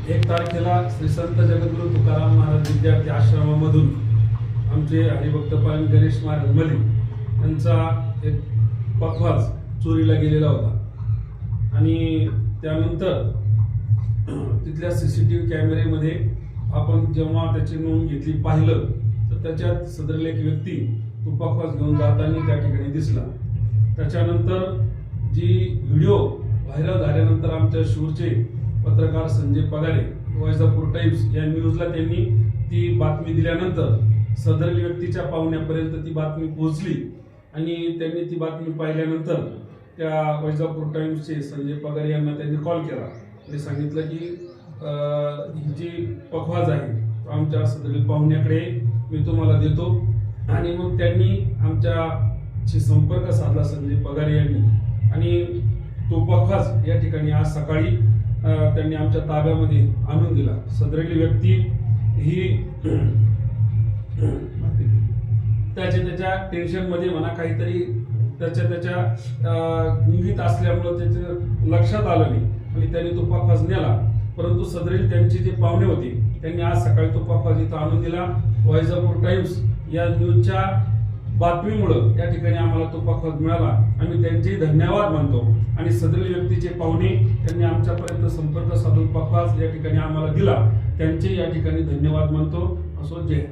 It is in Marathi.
1 तारखेला श्री संत जगद्गुरू तुकाराम महाराज विद्यार्थी आश्रमामधून आमचे हरिभक्त पालन गणेश महाराज मलिक यांचा एक पखवाज चोरीला गेलेला होता आणि त्यानंतर तिथल्या CCTV कॅमेऱ्यामध्ये आपण जेव्हा त्याची नोंद घेतली पाहिलं तर त्याच्यात सदरील एक व्यक्ती तो पखवाज घेऊन जाताना त्या ठिकाणी दिसला। त्याच्यानंतर जी व्हिडिओ व्हायरल झाल्यानंतर आमच्या शिवूरचे पत्रकार संजय पगारे वैजापूर टाइम्स या न्यूजला त्यांनी ती बातमी दिल्यानंतर सदरील व्यक्तीच्या पाहुण्यापर्यंत ती बातमी पोहोचली आणि त्यांनी ती बातमी पाहिल्यानंतर त्या वैजापूर टाइम्सचे संजय पगारे यांना त्यांनी कॉल केला आणि सांगितलं की ही जी पखवाज आहे तो आमच्या सदरील पाहुण्याकडे मी तुम्हाला देतो आणि मग त्यांनी आमच्याशी संपर्क साधला संजय पगारे यांनी आणि तो पखवाज या ठिकाणी आज सकाळी त्यांनी आमच्या ताब्यामध्ये आणून दिला। सदरील व्यक्ती ही त्याच्या टेन्शनमध्ये म्हणा काहीतरी त्याच्या गुंगीत असल्यामुळे त्याच्या लक्षात आलं नाही आणि त्यांनी तो पखवाज नेला। परंतु सदरील त्यांचे जे पाहुणे होते त्यांनी आज सकाळी तो पखवाज इथं आणून दिला। वैजापूर टाइम्स या न्यूजच्या बातमीमुळे या ठिकाणी आम्हाला तो पखवाज मिळाला। आम्ही त्यांचे धन्यवाद मानतो आणि सदरील व्यक्तीचे पाहुणे त्यांनी आमच्यापर्यंत संपर्क साधून पखवाज या ठिकाणी आम्हाला दिला, त्यांचे या ठिकाणी धन्यवाद मानतो। असो जय।